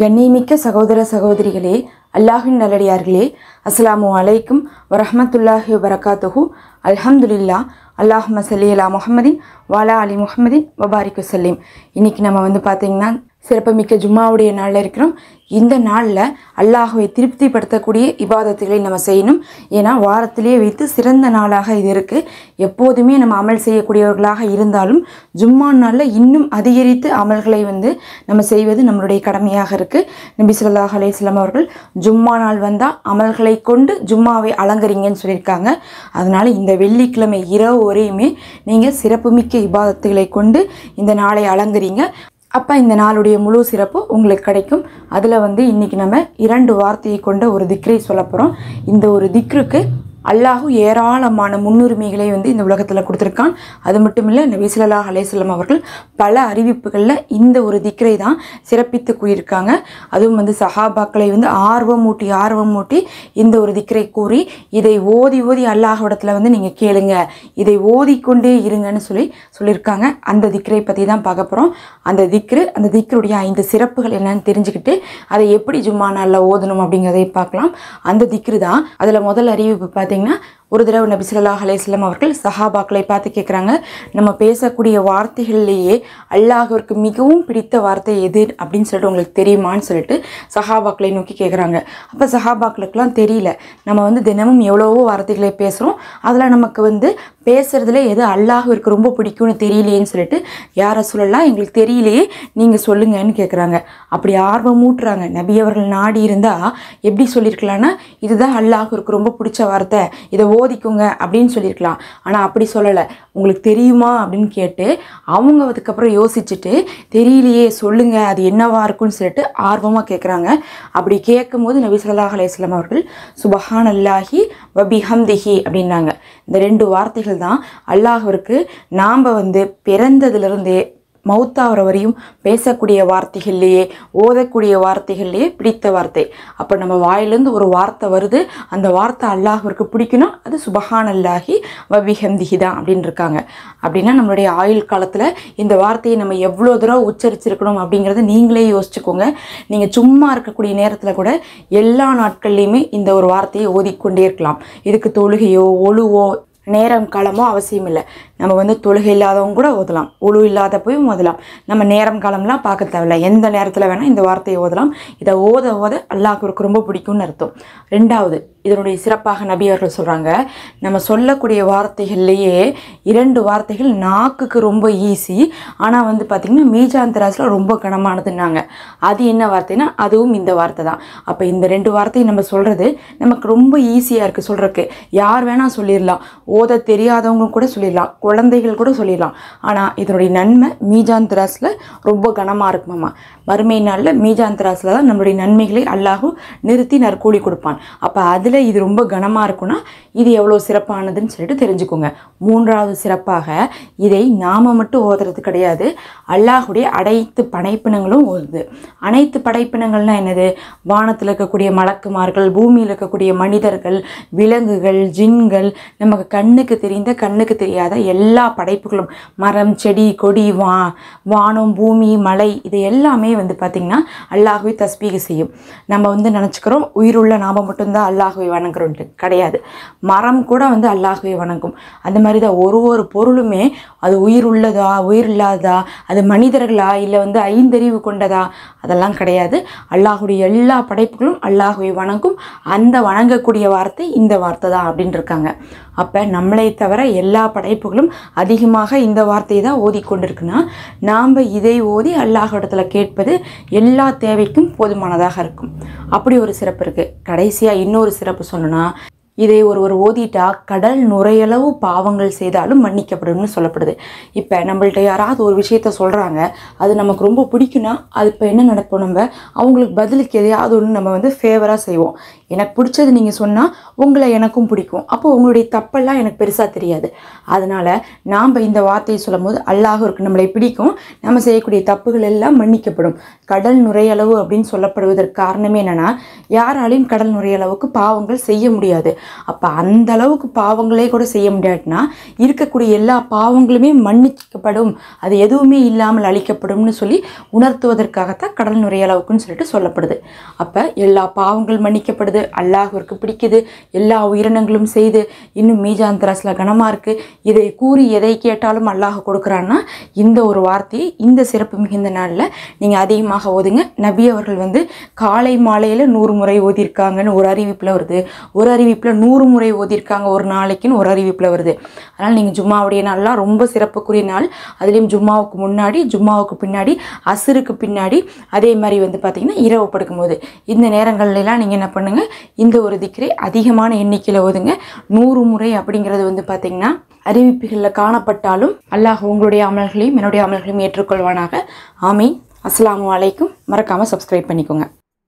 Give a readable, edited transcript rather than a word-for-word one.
கண்ணியமிக்க சகோதர சகோதரிகளே, அல்லாஹின் நல்லடியார்களே, அஸ்ஸலாமு அலைக்கும் வரஹ்மத்துல்லாஹி வபரகாத்துஹு. அல்ஹம்துலில்லாஹ். அல்லாஹும்ம ஸல்லி அலா முஹம்மதின் வஅலா அலி முஹம்மதின் வபாரிக் வஸல்லிம். இன்றைக்கி நம்ம பார்த்திங்கன்னா சிறப்புமிக்க ஜும்மாவுடைய நாளில் இருக்கிறோம். இந்த நாளில் அல்லாஹுவை திருப்திப்படுத்தக்கூடிய இபாதத்துகளை நம்ம செய்யணும். ஏன்னா வாரத்திலேயே வைத்து சிறந்த நாளாக இது இருக்குது. எப்போதுமே நம்ம அமல் செய்யக்கூடியவர்களாக இருந்தாலும் ஜும்மா நாளில் இன்னும் அதிகரித்து அமல்களை நம்ம செய்வது நம்மளுடைய கடமையாக இருக்குது. நபி ஸல்லல்லாஹு அலைஹி வஸல்லம் அவர்கள் ஜும்மா நாள் வந்தால் அமல்களை கொண்டு ஜும்மாவை அலங்கரிங்கன்னு சொல்லியிருக்காங்க. அதனால் இந்த வெள்ளிக்கிழமை இரவு வரையுமே நீங்கள் சிறப்புமிக்க இபாதத்துகளை கொண்டு இந்த நாளை அலங்கரிங்க. அப்போ இந்த நாளுடைய முழு சிறப்பு உங்களுக்கு கிடைக்கும். அதில் இன்றைக்கி நம்ம 2 வார்த்தையை கொண்ட ஒரு திக்ரை சொல்ல போகிறோம். இந்த ஒரு திக்ருக்கு அல்லாஹு ஏராளமான முன்னுரிமைகளை இந்த உலகத்தில் கொடுத்துருக்கான். அது மட்டும் இல்லை, நபி ஸல்லல்லாஹு அலைஹி வஸல்லம் அவர்கள் பல அறிவிப்புகளில் இந்த ஒரு திக்ரை தான் சிறப்பித்து கூறியிருக்காங்க. அதுவும் சஹாபாக்களை ஆர்வமூட்டி இந்த ஒரு திக்ரை கூறி இதை ஓதி அல்லாஹ்விடத்தில் நீங்கள் கேளுங்க, இதை ஓதிக்கொண்டே இருங்கன்னு சொல்லியிருக்காங்க. அந்த திக்ரை பற்றி தான் பார்க்க போகிறோம். அந்த திக்ருடைய 5 சிறப்புகள் என்னன்னு தெரிஞ்சுக்கிட்டு அதை எப்படி ஜும்மா நாளில் ஓதணும் அப்படிங்கிறதை பார்க்கலாம். அந்த திக்ரு தான். அதில் முதல் அறிவிப்பு பார்த்தீங்கன்னா, ஒரு தடவை நபி ஸல்லல்லாஹு அலைஹி வஸல்லம் அவர்கள் சஹாபாக்களை பார்த்து கேட்குறாங்க, நம்ம பேசக்கூடிய வார்த்தைகள்லேயே அல்லாஹ்விற்கு மிகவும் பிடித்த வார்த்தை எது அப்படின்னு சொல்லிட்டு உங்களுக்கு தெரியுமான்னு சொல்லிட்டு சஹாபாக்களை நோக்கி கேட்குறாங்க. அப்போ சஹாபாக்களுக்கெல்லாம் தெரியல. நம்ம தினமும் எவ்வளவோ வார்த்தைகளை பேசுகிறோம், அதில் நமக்கு பேசுகிறதுல எது அல்லாஹ்விற்கு ரொம்ப பிடிக்கும்னு தெரியலையேன்னு சொல்லிட்டு, யாரை சொல்லலாம், எங்களுக்கு தெரியலையே, நீங்கள் சொல்லுங்கன்னு கேட்குறாங்க. அப்படி ஆர்வமூட்டுறாங்க. நபி அவர்கள் நாடி இருந்தால் எப்படி சொல்லியிருக்கலான்னா, இதுதான் அல்லாஹ்விற்கு ரொம்ப பிடிச்ச வார்த்தை, இதை ஓதிக்குங்க அப்படின்னு சொல்லியிருக்கலாம். ஆனால் அப்படி சொல்லலை. உங்களுக்கு தெரியுமா அப்படின்னு கேட்டு அவங்க அதுக்கப்புறம் யோசிச்சுட்டு, தெரியலையே சொல்லுங்க, அது என்னவா இருக்குன்னு சொல்லிட்டு ஆர்வமாக கேட்குறாங்க. அப்படி கேட்கும்போது நபி ஸல்லல்லாஹு அலைஹி வஸல்லம் அவர்கள் சுப்ஹானல்லாஹி வ பிஹம்திஹி அப்படின்னாங்க. இந்த 2 வார்த்தைகள் தான் அல்லாஹ்விற்கு நாம் பிறந்ததிலிருந்தே மௌத்தாகிற வரையும் பேசக்கூடிய வார்த்தைகள்லேயே, ஓதக்கூடிய வார்த்தைகள்லேயே பிடித்த வார்த்தை. அப்போ நம்ம வாயிலேருந்து ஒரு வார்த்தை வருது, அந்த வார்த்தை அல்லாஹ்விற்கு பிடிக்கணும், அது சுப்ஹானல்லாஹி வ பிஹம்திஹி தான் அப்படின்னு இருக்காங்க. அப்படின்னா நம்மளுடைய ஆயுள் காலத்தில் இந்த வார்த்தையை நம்ம எவ்வளோ தூரம் உச்சரிச்சிருக்கணும் அப்படிங்கிறத நீங்களே யோசிச்சுக்கோங்க. நீங்கள் சும்மா இருக்கக்கூடிய நேரத்தில் கூட எல்லா நாட்கள்லையுமே இந்த ஒரு வார்த்தையை ஓதிக்கொண்டே இருக்கலாம். இதுக்கு தொழுகையோ ஒழுவோ நேரம் காலமோ அவசியம் இல்லை. நம்ம தொழுகை இல்லாதவங்க கூட ஓதலாம், ஒழு இல்லாத போய் ஓதலாம். நம்ம நேரம் காலம்லாம் பார்க்க தேவையில்லை, எந்த நேரத்தில் வேணால் இந்த வார்த்தையை ஓதலாம். இதை ஓத அல்லாஹ்விற்கு ரொம்ப பிடிக்கும்னு அர்த்தம். 2வது, இதனுடைய சிறப்பாக நபி அவர்கள் சொல்கிறாங்க, நம்ம சொல்லக்கூடிய வார்த்தைகள்லேயே 2 வார்த்தைகள் நாக்குக்கு ரொம்ப ஈஸி, ஆனால் பார்த்திங்கன்னா மீஜான் தராசில் ரொம்ப கனமானதுன்னாங்க. அது என்ன வார்த்தைனா, அதுவும் இந்த வார்த்தை தான். அப்போ இந்த 2 வார்த்தையை நம்ம சொல்கிறது நமக்கு ரொம்ப ஈஸியாக இருக்குது சொல்கிறதுக்கு. யார் வேணால் சொல்லிடலாம், ஓத தெரியாதவங்க கூட சொல்லிடலாம், குழந்தைகள் கூட சொல்லிடலாம். ஆனால் இதனுடைய நன்மை மீஜான் தராசில் ரொம்ப கனமாக இருக்குமாம்மா. மறுமை நாளில் மீஜான் தராசில் தான் நம்மளுடைய நன்மைகளை அல்லாஹ் நிறுத்தி நற்கூலி கொடுப்பான். அப்போ அதில் இது ரொம்ப கனமாக இருக்குன்னா இது எவ்வளோ சிறப்பானதுன்னு சொல்லிட்டு தெரிஞ்சுக்கோங்க. 3வது சிறப்பாக, இதை நாம் மட்டும் ஓதுறது கிடையாது, அல்லாஹுடைய அனைத்து படைப்பினங்களும் ஓதுது. அனைத்து படைப்பினங்கள்னால் என்னது? வானத்தில் இருக்கக்கூடிய மலக்குமார்கள், பூமியில் இருக்கக்கூடிய மனிதர்கள், விலங்குகள், ஜின்கள், நமக்கு கண்ணுக்கு தெரிந்த கண்ணுக்கு தெரியாத எல்லா படைப்புகளும், மரம், செடி, கொடி, வானம், பூமி, மலை, இது எல்லாமே பார்த்திங்கன்னா அல்லாஹுவை தஸ்பீக செய்யும். நம்ம நினச்சிக்கிறோம் உயிருள்ள நாம் மட்டும்தான் அல்லாஹுவை வணங்குறோன்ட்டு. கிடையாது. மரம் கூட அல்லாஹுவை வணங்கும். அந்த மாதிரி தான் ஒரு பொருளுமே அது உயிர் உள்ளதா உயிர் இல்லாததா, அது மனிதர்களா இல்லை 5 கொண்டதா, அதெல்லாம் கிடையாது. அல்லாஹுடைய எல்லா படைப்புகளும் அல்லாஹுவை வணங்கும். அந்த வணங்கக்கூடிய வார்த்தை இந்த வார்த்தை தான் அப்படின்னு இருக்காங்க. அப்போ நம்மளை தவிர எல்லா படைப்புகளும் அதிகமாக இந்த வார்த்தையை தான் ஓதிக்கொண்டிருக்குன்னா, நாம் இதை ஓதி அல்லாஹ்விடத்தில் கேட்பது எல்லா தேவைக்கும் போதுமானதாக இருக்கும். அப்படி ஒரு சிறப்பு இருக்குது. கடைசியாக இன்னொரு சிறப்பு சொல்லணும்னா, இதை ஒருவர் ஓதிட்டா கடல் நுரையளவு பாவங்கள் செய்தாலும் மன்னிக்கப்படும்னு சொல்லப்படுது. இப்போ நம்மள்ட்ட யாராவது ஒரு விஷயத்த சொல்கிறாங்க, அது நமக்கு ரொம்ப பிடிக்குன்னா அது இப்போ என்ன நடப்போம், நம்ம அவங்களுக்கு பதிலுக்கு எதையாவது ஒன்று நம்ம ஃபேவராக செய்வோம். எனக்கு பிடிச்சது நீங்கள் சொன்னால் உங்களை எனக்கும் பிடிக்கும். அப்போ உங்களுடைய தப்பெல்லாம் எனக்கு பெருசாக தெரியாது. அதனால் நாம் இந்த வார்த்தையை சொல்லும் போது அல்லாஹ்வுக்கு நம்மளை பிடிக்கும், நம்ம செய்யக்கூடிய தப்புகள் எல்லாம் மன்னிக்கப்படும். கடல் நுரையளவு அப்படின்னு சொல்லப்படுவதற்கு காரணமே என்னென்னா, யாராலையும் கடல் நுரையளவுக்கு பாவங்கள் செய்ய முடியாது. அப்போ அந்த அளவுக்கு பாவங்களே கூட செய்ய முடியாதுன்னா இருக்கக்கூடிய எல்லா பாவங்களுமே மன்னிக்கப்படும், அது எதுவுமே இல்லாமல் அழிக்கப்படும்னு சொல்லி உணர்த்துவதற்காகத்தான் கடல் நுரையளவுக்குன்னு சொல்லிட்டு சொல்லப்படுது. அப்போ எல்லா பாவங்கள் மன்னிக்கப்படுது, அல்லாஹ்விற்கு பிடிக்குது, எல்லா உயிரினங்களும் செய்து இன்னும் மீஜான் தராசில் கனமாக இருக்குது. இதை கூறி எதை கேட்டாலும் அல்லாஹ் கொடுக்குறான்னா இந்த ஒரு வார்த்தையை இந்த சிறப்பு மிகுந்த நாளில் நீங்கள் அதிகமாக ஓதுங்க. நபி அவர்கள் காலை மாலையில் 100 முறை ஓதியிருக்காங்கன்னு ஒரு அறிவிப்பில் வருது, ஒரு அறிவிப்பில் 100 முறை ஓதியிருக்காங்க ஒரு நாளைக்குன்னு ஒரு அறிவிப்பில் வருது. அதனால் நீங்கள் ஜும்மாவுடைய நாள்லாம் ரொம்ப சிறப்புக்குரிய நாள். அதுலேயும் ஜும்மாவுக்கு முன்னாடி, ஜும்மாவுக்கு பின்னாடி, அசுருக்கு பின்னாடி, அதே மாதிரி பார்த்தீங்கன்னா இரவு படுக்கும்போது இந்த நேரங்கள்லாம் நீங்கள் என்ன பண்ணுங்கள், இந்த ஒரு திக்ரை அதிகமான எண்ணிக்கையில் ஓதுங்க. 100 முறை அப்படிங்கிறது பார்த்தீங்கன்னா அறிவிப்புகளில் காணப்பட்டாலும் அல்லாஹ் உங்களுடைய அமல்களையும் என்னுடைய அமல்களையும் ஏற்றுக்கொள்வானாக. ஆமீன். அஸ்ஸலாமு அலைக்கும். மறக்காமல் சப்ஸ்கிரைப் பண்ணிக்கோங்க.